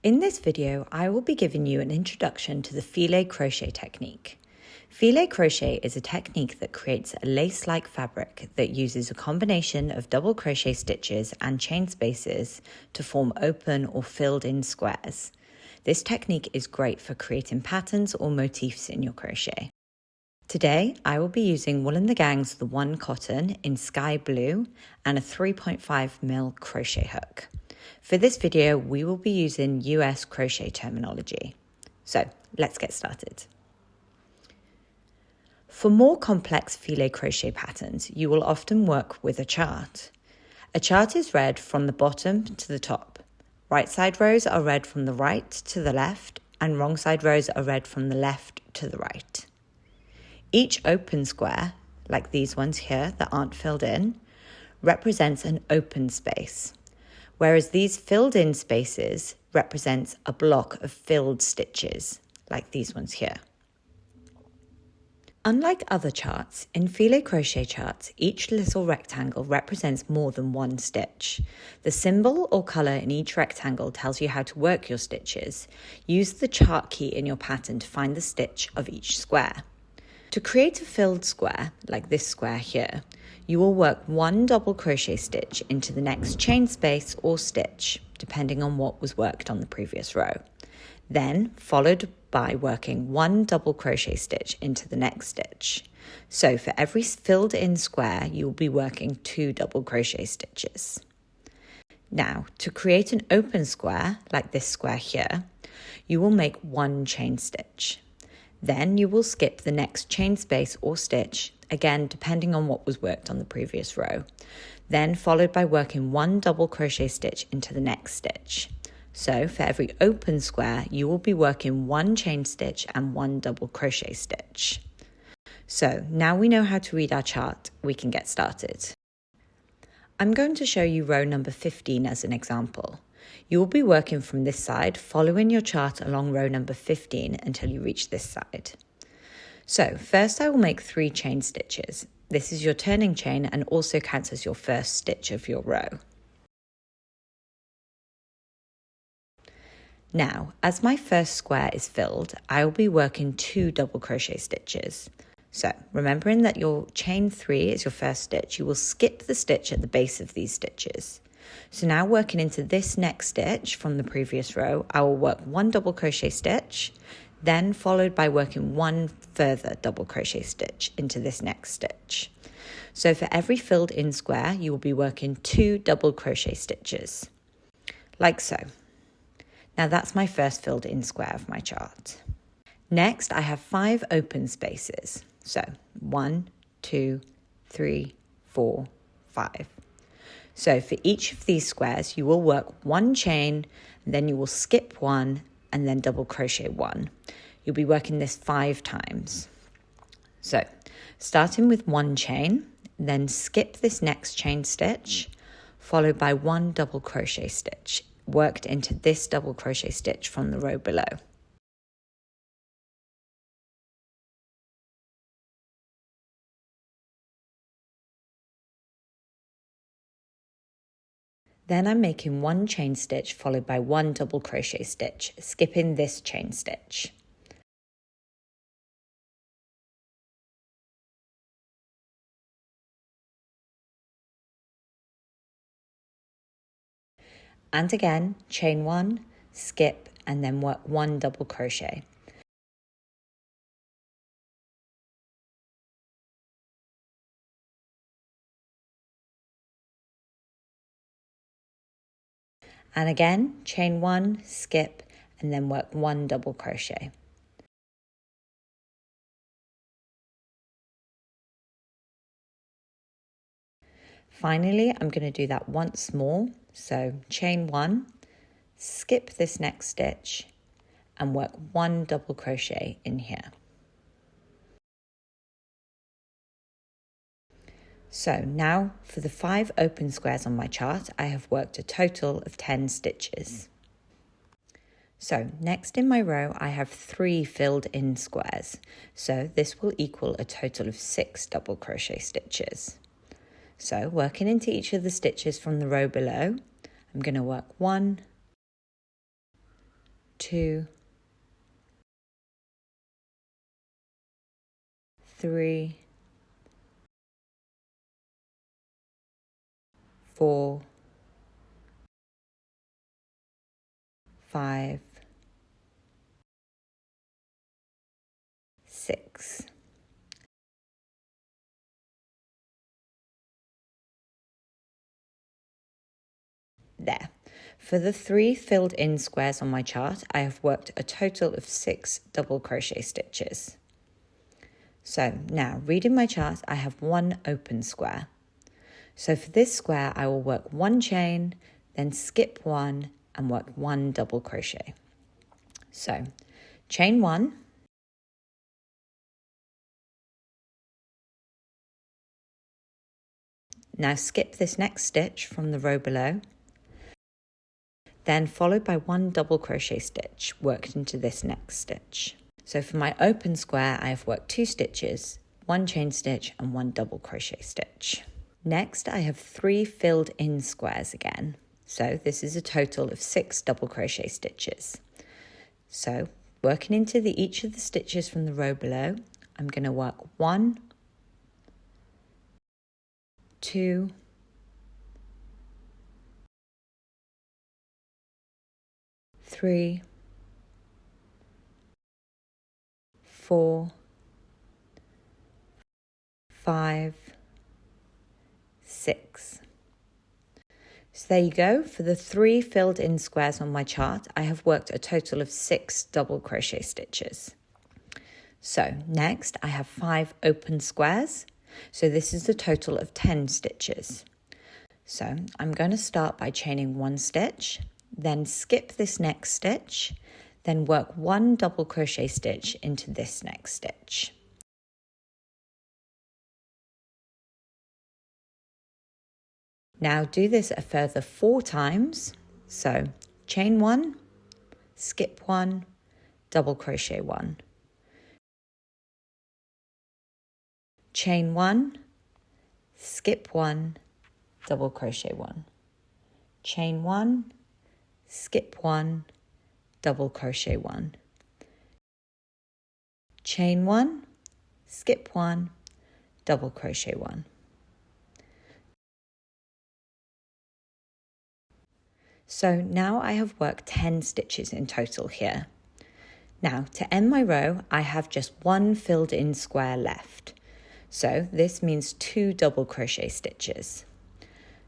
In this video, I will be giving you an introduction to the filet crochet technique. Filet crochet is a technique that creates a lace-like fabric that uses a combination of double crochet stitches and chain spaces to form open or filled-in squares. This technique is great for creating patterns or motifs in your crochet. Today, I will be using Wool and the Gang's The One Cotton in Sky Blue and a 3.5mm crochet hook. For this video, we will be using US crochet terminology. So let's get started. For more complex filet crochet patterns, you will often work with a chart. A chart is read from the bottom to the top. Right side rows are read from the right to the left, and wrong side rows are read from the left to the right. Each open square, like these ones here that aren't filled in, represents an open space, whereas these filled in spaces represents a block of filled stitches, like these ones here. Unlike other charts, in filet crochet charts, each little rectangle represents more than one stitch. The symbol or colour in each rectangle tells you how to work your stitches. Use the chart key in your pattern to find the stitch of each square. To create a filled square, like this square here, you will work one double crochet stitch into the next chain space or stitch, depending on what was worked on the previous row. Then, followed by working one double crochet stitch into the next stitch. So for every filled in square, you will be working 2 double crochet stitches. Now, to create an open square, like this square here, you will make 1 chain stitch. Then you will skip the next chain space or stitch, again depending on what was worked on the previous row, then followed by working 1 double crochet stitch into the next stitch. So for every open square, you will be working 1 chain stitch and 1 double crochet stitch. So now we know how to read our chart, we can get started. I'm going to show you row number 15 as an example. You will be working from this side, following your chart along row number 15 until you reach this side. So first I will make 3 chain stitches. This is your turning chain and also counts as your first stitch of your row. Now, as my first square is filled, I will be working 2 double crochet stitches. So remembering that your chain 3 is your first stitch, you will skip the stitch at the base of these stitches. So now working into this next stitch from the previous row, I will work 1 double crochet stitch, then followed by working 1 further double crochet stitch into this next stitch. So for every filled in square, you will be working 2 double crochet stitches, like so. Now that's my first filled in square of my chart. Next, I have 5 open spaces. So 1, 2, 3, 4, 5. So for each of these squares, you will work 1 chain, and then you will skip 1 and then double crochet 1. You'll be working this 5 times. So starting with 1 chain, then skip this next chain stitch, followed by 1 double crochet stitch, worked into this double crochet stitch from the row below. Then I'm making 1 chain stitch followed by 1 double crochet stitch, skipping this chain stitch. And again, chain 1, skip, and then work 1 double crochet. And again, chain 1, skip, and then work 1 double crochet. Finally, I'm going to do that once more. So chain 1, skip this next stitch, and work 1 double crochet in here. So now for the 5 open squares on my chart, I have worked a total of 10 stitches. So next in my row, I have 3 filled in squares. So this will equal a total of 6 double crochet stitches. So working into each of the stitches from the row below, I'm going to work 1, 2, 3, 4, 5, 6. There. For the 3 filled in squares on my chart, I have worked a total of 6 double crochet stitches. So now, reading my chart, I have 1 open square. So for this square, I will work 1 chain, then skip 1 and work 1 double crochet. So chain 1, now skip this next stitch from the row below, then followed by 1 double crochet stitch worked into this next stitch. So for my open square, I have worked 2 stitches, 1 chain stitch and 1 double crochet stitch. Next, I have 3 filled in squares again. So this is a total of 6 double crochet stitches. So working into each of the stitches from the row below, I'm going to work 1, 2, 3, 4, 5, 6. So there you go. For the 3 filled in squares on my chart, I have worked a total of 6 double crochet stitches. So next I have 5 open squares. So this is a total of 10 stitches. So I'm going to start by chaining 1 stitch, then skip this next stitch, then work 1 double crochet stitch into this next stitch. Now do this a further 4 times. So chain 1, skip 1, double crochet 1. Chain 1, skip 1, double crochet 1. Chain 1, skip 1, double crochet 1. Chain 1, skip 1, double crochet 1. So now I have worked 10 stitches in total here. Now to end my row, I have just 1 filled in square left. So this means 2 double crochet stitches.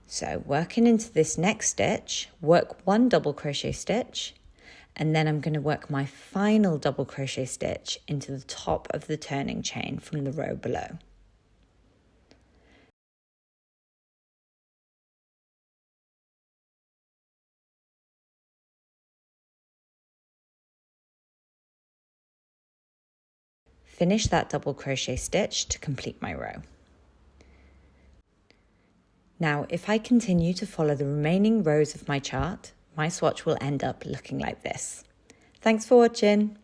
So working into this next stitch, work 1 double crochet stitch, and then I'm going to work my final double crochet stitch into the top of the turning chain from the row below. Finish that double crochet stitch to complete my row. Now, if I continue to follow the remaining rows of my chart, my swatch will end up looking like this. Thanks for watching.